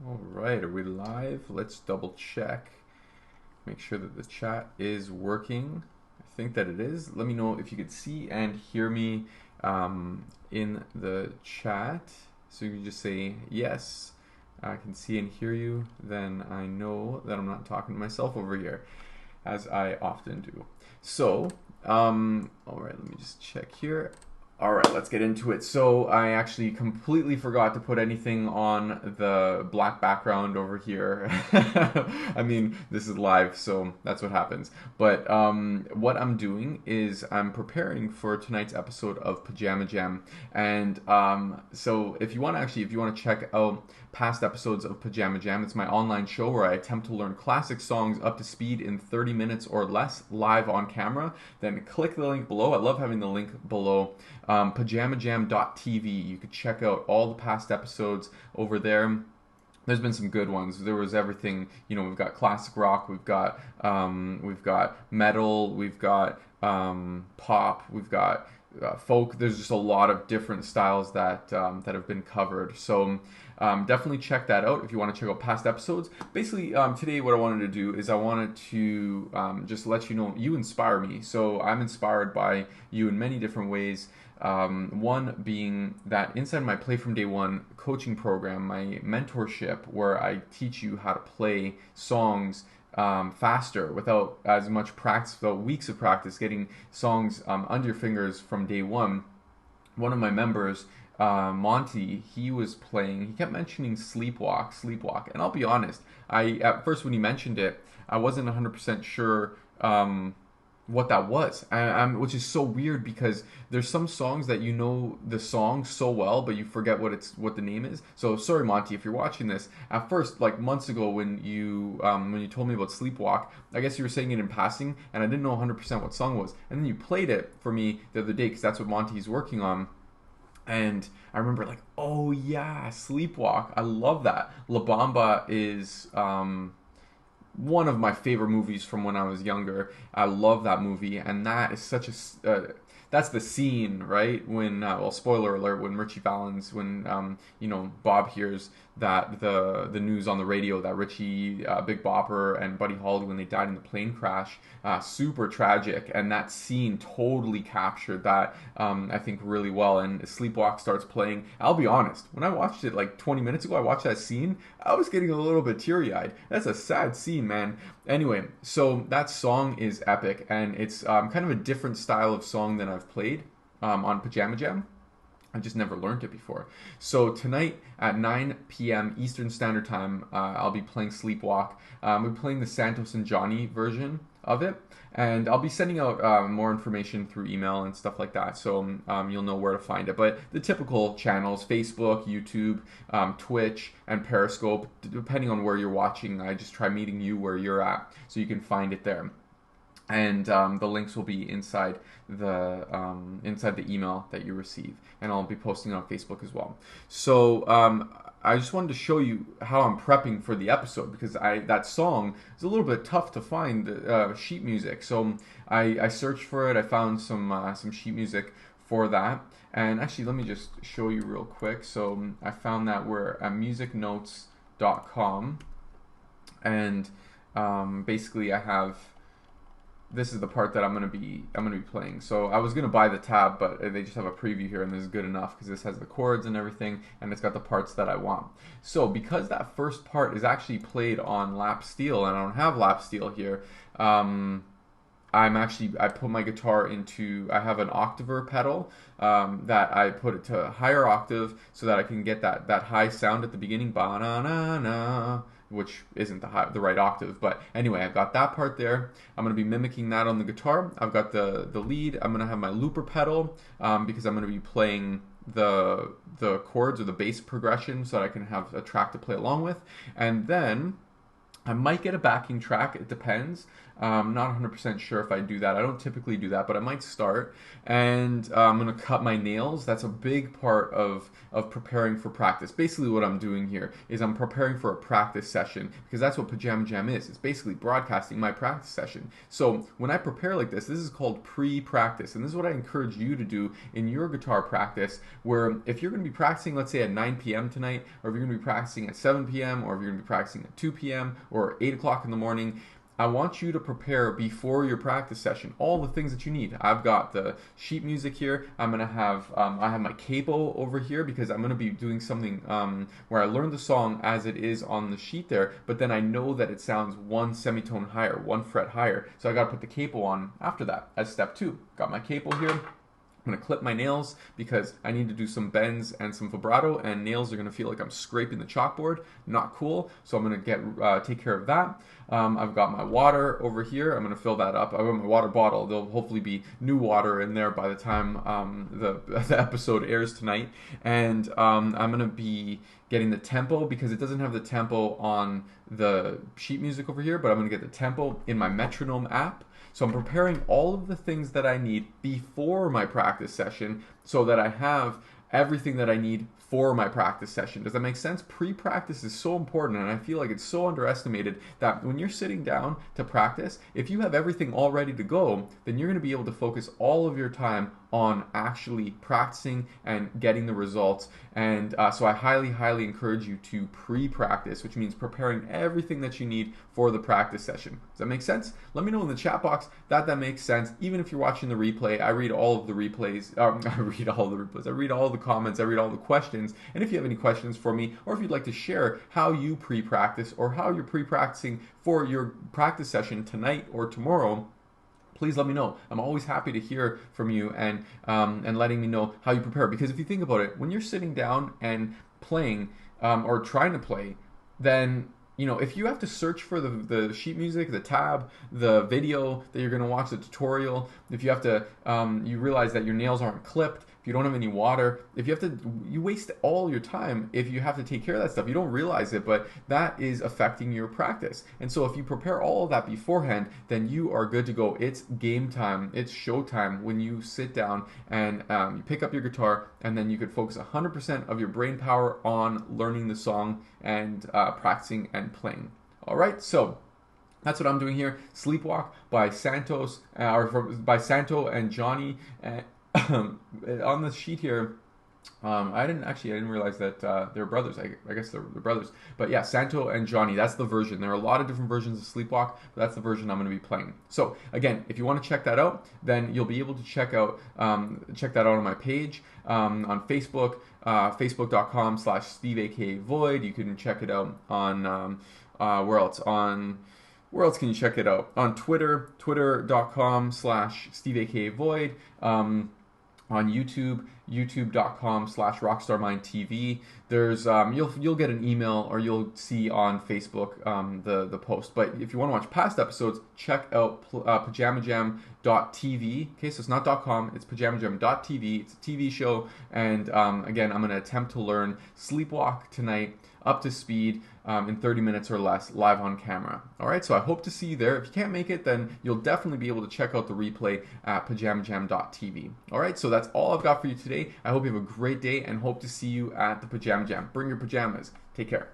All right, are we live? Let's double check. Make sure that the chat is working. I think that it is. Let me know if you could see and hear me in the chat. So you can just say, yes, I can see and hear you. Then I know that I'm not talking to myself over here, as I often do. So, all right, let me just check here. All right, let's get into it. So I actually completely forgot to put anything on the black background over here. I mean, this is live, so that's what happens. But what I'm doing is I'm preparing for tonight's episode of Pajama Jam, and so if you want to check out past episodes of Pajama Jam, it's my online show where I attempt to learn classic songs up to speed in 30 minutes or less live on camera. Then click the link below. I love having the link below. PajamaJam.tv. You could check out all the past episodes over there. There's been some good ones. There was everything, we've got classic rock, we've got metal, we've got pop, we've got folk. There's just a lot of different styles that have been covered. So definitely check that out if you want to check out past episodes. Basically, today what I wanted to do is I wanted to just let you know you inspire me. So I'm inspired by you in many different ways. One being that inside my Play from Day One coaching program, my mentorship, where I teach you how to play songs faster without as much practice, without weeks of practice, getting songs under your fingers from day one. One of my members, Monty, he kept mentioning Sleepwalk, Sleepwalk, and I'll be honest, at first when he mentioned it, I wasn't 100% sure what that was, which is so weird because there's some songs that you know the song so well, but you forget what the name is. So sorry, Monty, if you're watching this. At first, like months ago, when you told me about Sleepwalk, I guess you were saying it in passing, and I didn't know 100% what song it was. And then you played it for me the other day because that's what Monty's working on. And I remember like, oh yeah, Sleepwalk. I love that. La Bamba is one of my favorite movies from when I was younger. I love that movie, and that is such a that's the scene, right? When well, spoiler alert, when Richie Valens, when Bob hears that the news on the radio that Richie, Big Bopper, and Buddy Holly, when they died in the plane crash, super tragic, and that scene totally captured that, I think, really well. And Sleepwalk starts playing. I'll be honest, when I watched it like 20 minutes ago, I watched that scene, I was getting a little bit teary-eyed. That's a sad scene, man. Anyway, so that song is epic, and it's kind of a different style of song than I've played on Pajama Jam. I've just never learned it before. So tonight at 9 p.m. Eastern Standard Time, I'll be playing Sleepwalk. We're playing the Santos and Johnny version of it, and I'll be sending out more information through email and stuff like that, so you'll know where to find it. But the typical channels: Facebook, YouTube, Twitch, and Periscope. Depending on where you're watching, I just try meeting you where you're at, so you can find it there. And the links will be inside the email that you receive, and I'll be posting it on Facebook as well. So I just wanted to show you how I'm prepping for the episode, because that song is a little bit tough to find sheet music. So I searched for it. I found some sheet music for that. And actually, let me just show you real quick. So I found that we're at musicnotes.com, and basically I have. This is the part that I'm gonna be playing. So I was gonna buy the tab, but they just have a preview here, and this is good enough because this has the chords and everything, and it's got the parts that I want. So because that first part is actually played on lap steel, and I don't have lap steel here, I put my guitar into, I have an Octaver pedal that I put it to higher octave so that I can get that high sound at the beginning, ba-na-na-na, which isn't the right octave. But anyway, I've got that part there. I'm going to be mimicking that on the guitar. I've got the lead. I'm going to have my looper pedal because I'm going to be playing the chords or the bass progression so that I can have a track to play along with. And then I might get a backing track. It depends. Not 100% sure if I do that. I don't typically do that, but I might start. And I'm going to cut my nails. That's a big part of preparing for practice. Basically, what I'm doing here is I'm preparing for a practice session, because that's what Pajama Jam is. It's basically broadcasting my practice session. So when I prepare like this is called pre-practice. And this is what I encourage you to do in your guitar practice, where if you're going to be practicing, let's say at 9 p.m. tonight, or if you're going to be practicing at 7 p.m., or if you're going to be practicing at 2 p.m. or 8 o'clock in the morning, I want you to prepare before your practice session all the things that you need. I've got the sheet music here. I'm gonna have I have my capo over here, because I'm gonna be doing something where I learn the song as it is on the sheet there, but then I know that it sounds one semitone higher, one fret higher. So I gotta put the capo on after that as step 2. Got my capo here. I'm going to clip my nails because I need to do some bends and some vibrato, and nails are going to feel like I'm scraping the chalkboard. Not cool. So I'm going to take care of that. I've got my water over here. I'm going to fill that up. I've got my water bottle. There'll hopefully be new water in there by the time the episode airs tonight. And I'm going to be getting the tempo, because it doesn't have the tempo on the sheet music over here, but I'm going to get the tempo in my metronome app. So I'm preparing all of the things that I need before my practice session, so that I have everything that I need for my practice session. Does that make sense? Pre-practice is so important, and I feel like it's so underestimated that when you're sitting down to practice, if you have everything all ready to go, then you're going to be able to focus all of your time on actually practicing and getting the results. And so I highly, highly encourage you to pre-practice, which means preparing everything that you need for the practice session. Does that make sense? Let me know in the chat box that makes sense. Even if you're watching the replay, I read all of the replays. I read all the replays. I read all the comments. I read all the questions. And if you have any questions for me, or if you'd like to share how you pre-practice, or how you're pre-practicing for your practice session tonight or tomorrow, please let me know. I'm always happy to hear from you, and letting me know how you prepare. Because if you think about it, when you're sitting down and playing or trying to play, then if you have to search for the sheet music, the tab, the video that you're going to watch, the tutorial, if you have to, you realize that your nails aren't clipped, if you don't have any water, if you have to, you waste all your time if you have to take care of that stuff. You don't realize it, but that is affecting your practice. And so if you prepare all of that beforehand, then you are good to go. It's game time. It's show time when you sit down and you pick up your guitar, and then you could focus 100% of your brain power on learning the song and practicing and playing. All right, so that's what I'm doing here. Sleepwalk by Santos, by Santo and Johnny. On the sheet here, I didn't realize that they're brothers. I guess they're brothers. But yeah, Santo and Johnny, that's the version. There are a lot of different versions of Sleepwalk, but that's the version I'm going to be playing. So again, if you want to check that out, then you'll be able to check that out on my page on Facebook, facebook.com/SteveAKVoid. You can check it out on where else? Where else can you check it out? On Twitter, twitter.com/SteveAKVoid. On YouTube, youtube.com/RockstarMindTV. There's you'll get an email, or you'll see on Facebook the post. But if you want to watch past episodes, check out pajamajam.tv. Okay, so it's not .com, it's pajamajam.tv. It's a TV show, and again, I'm going to attempt to learn Sleepwalk tonight up to speed in 30 minutes or less, live on camera. All right, so I hope to see you there. If you can't make it, then you'll definitely be able to check out the replay at pajamajam.tv. All right, so that's all I've got for you today. I hope you have a great day, and hope to see you at the Pajama Jam. Bring your pajamas. Take care.